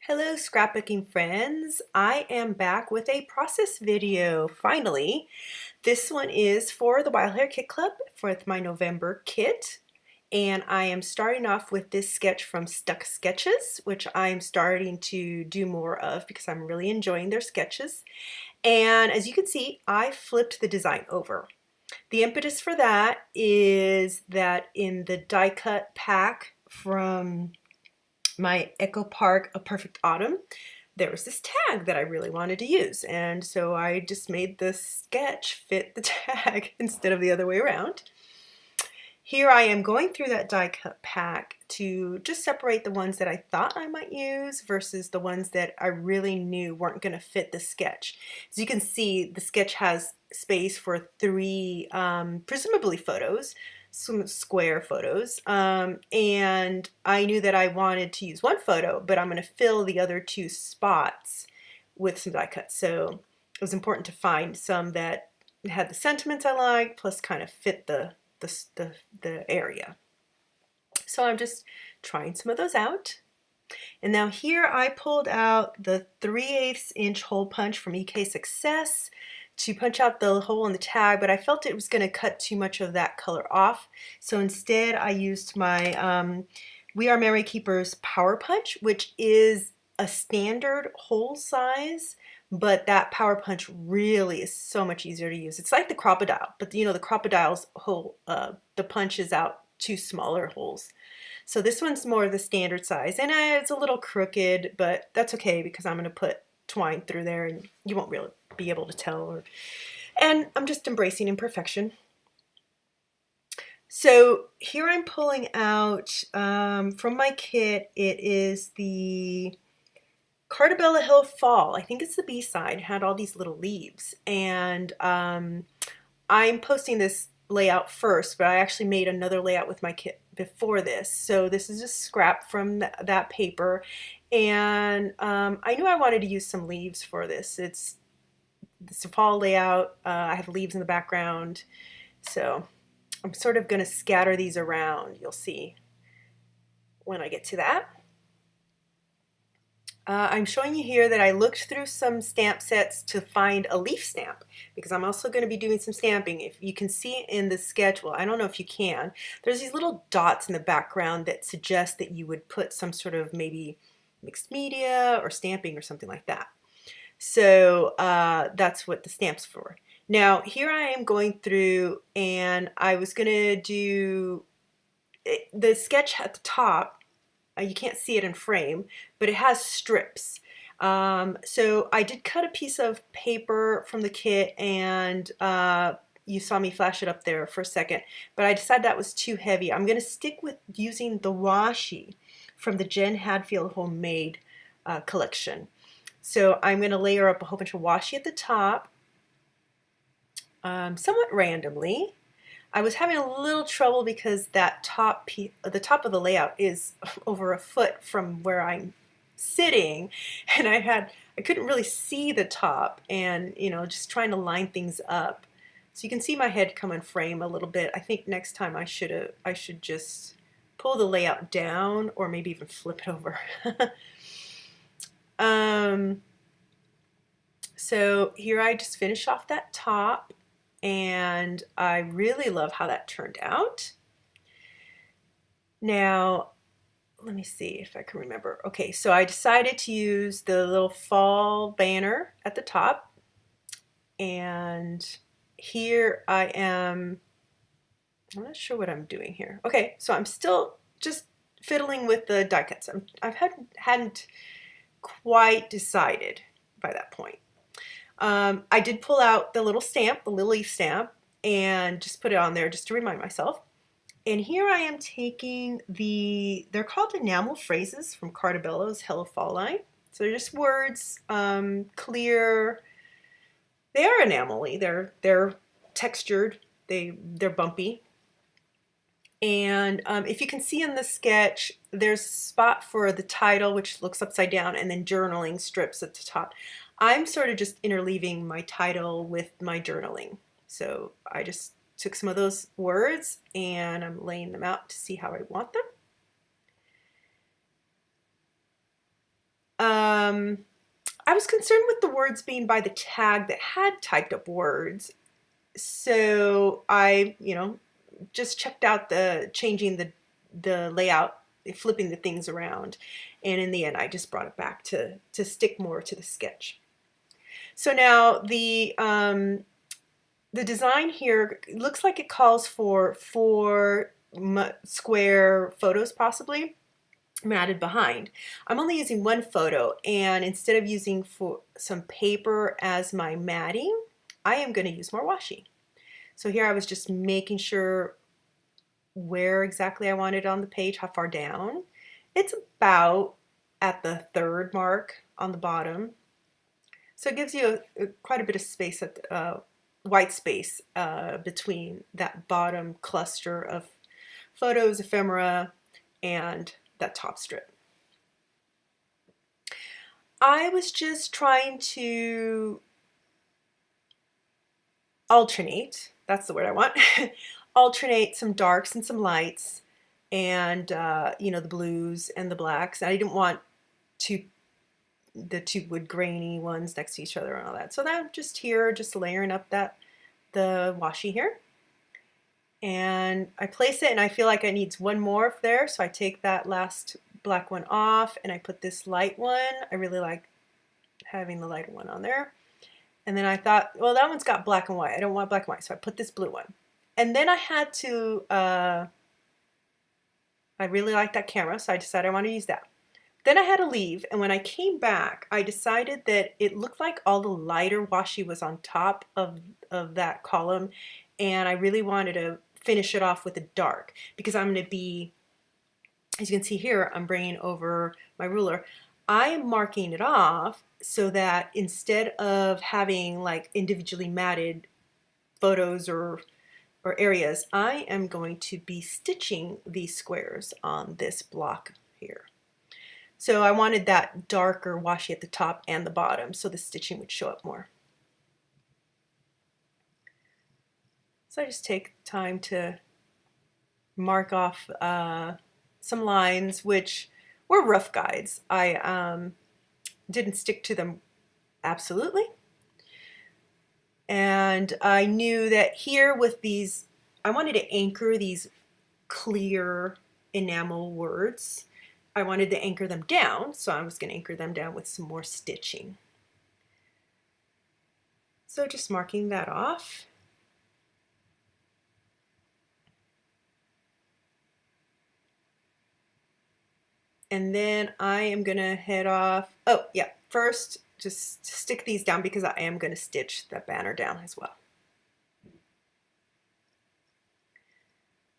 Hello scrapbooking friends, I am back with a process video finally. This one is for the Wild Hair Kit Club for my November kit, and I am starting off with this sketch from Stuck Sketches, which I'm starting to do more of because I'm really enjoying their sketches. And as you can see, I flipped the design over. The impetus for that is that in the die cut pack from my Echo Park A Perfect Autumn, there was this tag that I really wanted to use, and so I just made the sketch fit the tag instead of the other way around. Here I am going through that die cut pack to just separate the ones that I thought I might use versus the ones that I really knew weren't going to fit the sketch. As you can see, the sketch has space for three presumably photos, some square photos, and I knew that I wanted to use one photo, but I'm going to fill the other two spots with some die cuts. So it was important to find some that had the sentiments I liked, plus kind of fit the area. So I'm just trying some of those out. And now here I pulled out the 3/8 inch hole punch from EK Success to punch out the hole in the tag, but I felt it was going to cut too much of that color off. So instead I used my We Are Memory Keepers Power Punch, which is a standard hole size, but that power punch really is so much easier to use. It's like the crocodile, but you know, the crocodile's hole, the punch is out two smaller holes. So this one's more of the standard size, and it's a little crooked, but that's okay because I'm going to put twine through there and you won't really be able to tell. And I'm just embracing imperfection. So here I'm pulling out from my kit, it is the Cartabella Hill Fall. I think it's the B-side, had all these little leaves, and I'm posting this layout first, but I actually made another layout with my kit before this. So this is just scrap from that paper, and I knew I wanted to use some leaves for this. It's a fall layout. I have leaves in the background, so I'm sort of going to scatter these around. You'll see when I get to that. I'm showing you here that I looked through some stamp sets to find a leaf stamp because I'm also going to be doing some stamping. If you can see in the sketch, well, I don't know if you can, there's these little dots in the background that suggest that you would put some sort of maybe mixed media or stamping or something like that. So that's what the stamp's for. Now here I am going through, and I was going to do the sketch at the top. You can't see it in frame, but it has strips. So I did cut a piece of paper from the kit, and you saw me flash it up there for a second, but I decided that was too heavy. I'm going to stick with using the washi from the Jen Hadfield Homemade collection. So I'm going to layer up a whole bunch of washi at the top, somewhat randomly. I was having a little trouble because that the top of the layout is over a foot from where I'm sitting, and I couldn't really see the top, and you know, just trying to line things up. So you can see my head come in frame a little bit. I think next time I should just pull the layout down or maybe even flip it over. So here I just finish off that top, and I really love how that turned out. Now, let me see if I can remember. Okay, so I decided to use the little fall banner at the top, and here I am. I'm not sure what I'm doing here. Okay, so I'm still just fiddling with the die cuts. Hadn't quite decided by that point. I did pull out the little stamp, the little leaf stamp, and just put it on there just to remind myself. And here I am taking they're called enamel phrases from Cartabella's Hello Fall line. So they're just words, clear. They are enamel-y. They're textured. They're bumpy. And if you can see in the sketch, there's a spot for the title, which looks upside down, and then journaling strips at the top. I'm sort of just interleaving my title with my journaling. So I just took some of those words and I'm laying them out to see how I want them. I was concerned with the words being by the tag that had typed up words. So I, just checked out the changing the layout, flipping the things around. And in the end, I just brought it back to stick more to the sketch. So now the design here looks like it calls for 4 square photos possibly matted behind. I'm only using 1 photo, and instead of using some paper as my matting, I am going to use more washi. So here I was just making sure where exactly I wanted on the page, how far down. It's about at the 3rd mark on the bottom. So it gives you quite a bit of space, at white space between that bottom cluster of photos, ephemera, and that top strip. I was just trying to alternate, that's the word I want, alternate some darks and some lights, and the blues and the blacks. I didn't want the two wood grainy ones next to each other and all that. So I'm just here, just layering up the washi here. And I place it, and I feel like it needs 1 more there, so I take that last black one off and I put this light one. I really like having the light one on there. And then I thought, well, that one's got black and white. I don't want black and white, so I put this blue one. And then I had to, I really like that camera, so I decided I want to use that. Then I had to leave, and when I came back, I decided that it looked like all the lighter washi was on top of that column, and I really wanted to finish it off with a dark, because I'm going to be, as you can see here, I'm bringing over my ruler. I am marking it off so that instead of having like individually matted photos or areas, I am going to be stitching these squares on this block here. So I wanted that darker washi at the top and the bottom so the stitching would show up more. So I just take time to mark off some lines which were rough guides. I didn't stick to them absolutely. And I knew that here with these, I wanted to anchor these clear enamel words. I wanted to anchor them down, so I was going to anchor them down with some more stitching. So just marking that off. And then I am going to head off. Oh, yeah, first just stick these down because I am going to stitch that banner down as well.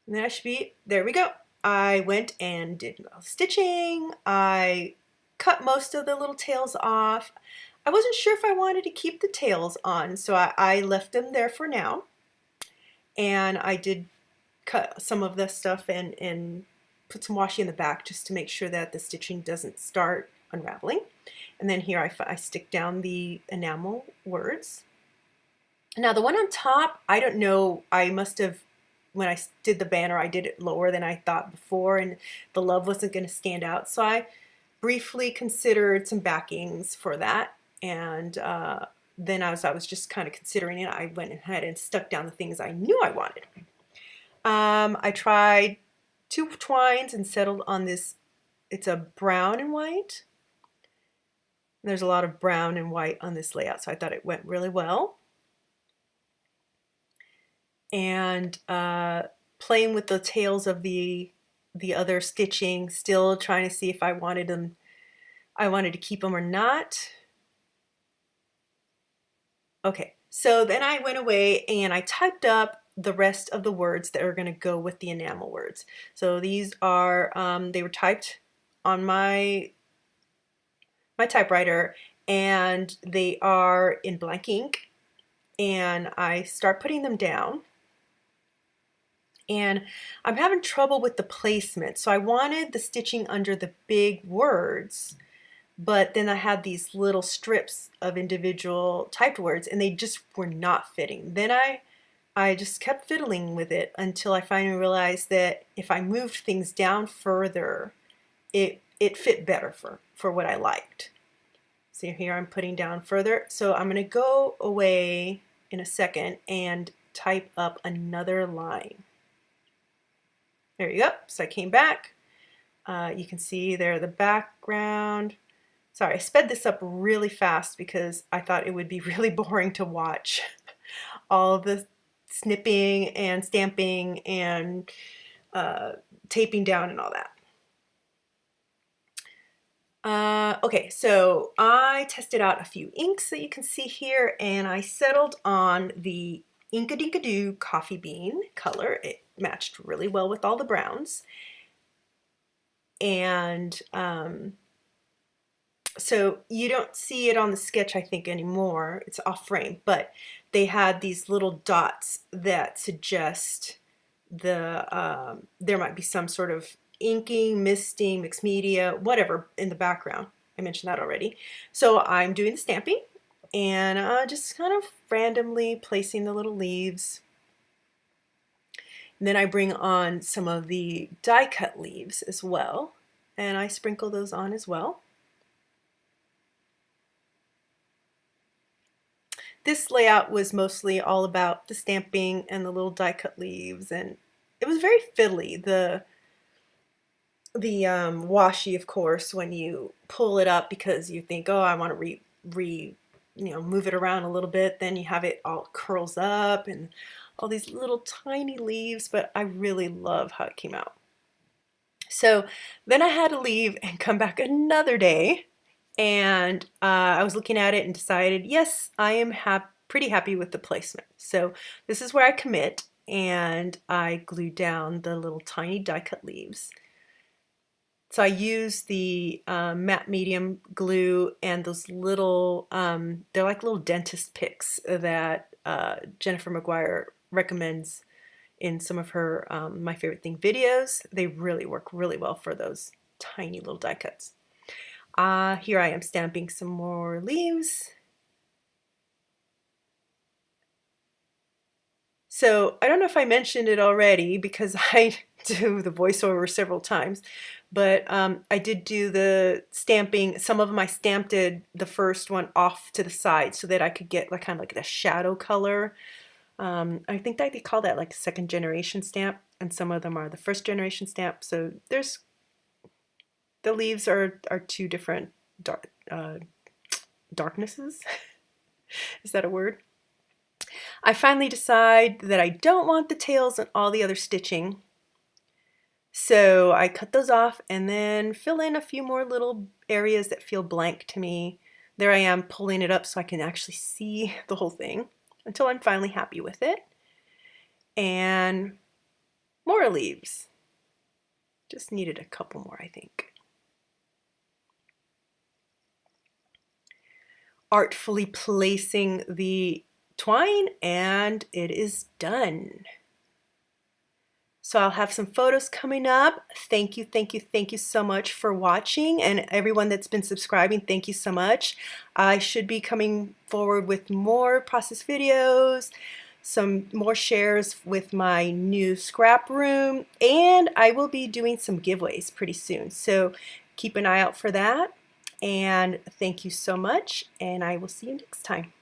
And that should be, there we go. I went and did stitching. I cut most of the little tails off. I wasn't sure if I wanted to keep the tails on, so I left them there for now. And I did cut some of the stuff and put some washi in the back just to make sure that the stitching doesn't start unraveling. And then here I stick down the enamel words. Now the one on top, I don't know, I must have, when I did the banner, I did it lower than I thought before, and the love wasn't going to stand out. So I briefly considered some backings for that. And then as I was just kind of considering it, I went ahead and stuck down the things I knew I wanted. I tried 2 twines and settled on this. It's a brown and white. There's a lot of brown and white on this layout, so I thought it went really well. And playing with the tails of the other stitching, still trying to see if I wanted to keep them or not. Okay, so then I went away and I typed up the rest of the words that are going to go with the enamel words. So these are, they were typed on my typewriter, and they are in blank ink, and I start putting them down. And I'm having trouble with the placement. So I wanted the stitching under the big words, but then I had these little strips of individual typed words, and they just were not fitting. Then I just kept fiddling with it until I finally realized that if I moved things down further, it fit better for what I liked. So here I'm putting down further. So I'm going to go away in a second and type up another line. There you go. So I came back. You can see there the background. Sorry, I sped this up really fast because I thought it would be really boring to watch all the snipping and stamping and taping down and all that. Okay, so I tested out a few inks that you can see here, and I settled on the Inkadinkadoo coffee bean color. It matched really well with all the browns. And so you don't see it on the sketch, I think, anymore. It's off frame, but they had these little dots that suggest there might be some sort of inking, misting, mixed media, whatever in the background. I mentioned that already. So I'm doing the stamping and just kind of randomly placing the little leaves. And then I bring on some of the die cut leaves as well, and I sprinkle those on as well. This layout was mostly all about the stamping and the little die cut leaves, and it was very fiddly. The washi, of course, when you pull it up because you think, oh, I want to move it around a little bit, then you have it all curls up and all these little tiny leaves, but I really love how it came out. So then I had to leave and come back another day, and I was looking at it and decided, yes, I am pretty happy with the placement. So this is where I commit, and I glue down the little tiny die cut leaves. So I use the matte medium glue and those little, they're like little dentist picks that Jennifer McGuire recommends in some of her My Favorite Thing videos. They really work really well for those tiny little die cuts. Here I am stamping some more leaves. So I don't know if I mentioned it already because I do the voiceover several times, but I did do the stamping. Some of them I stamped the first one off to the side so that I could get like kind of like the shadow color. I think that they call that like second generation stamp, and some of them are the first generation stamp. So the leaves are two different darknesses. Is that a word? I finally decide that I don't want the tails and all the other stitching. So I cut those off and then fill in a few more little areas that feel blank to me. There I am pulling it up so I can actually see the whole thing until I'm finally happy with it. And more leaves. Just needed a couple more, I think. Artfully placing the twine, and it is done. So I'll have some photos coming up. Thank you, thank you, thank you so much for watching, and everyone that's been subscribing, thank you so much. I should be coming forward with more process videos, some more shares with my new scrap room, and I will be doing some giveaways pretty soon. So keep an eye out for that, and thank you so much, and I will see you next time.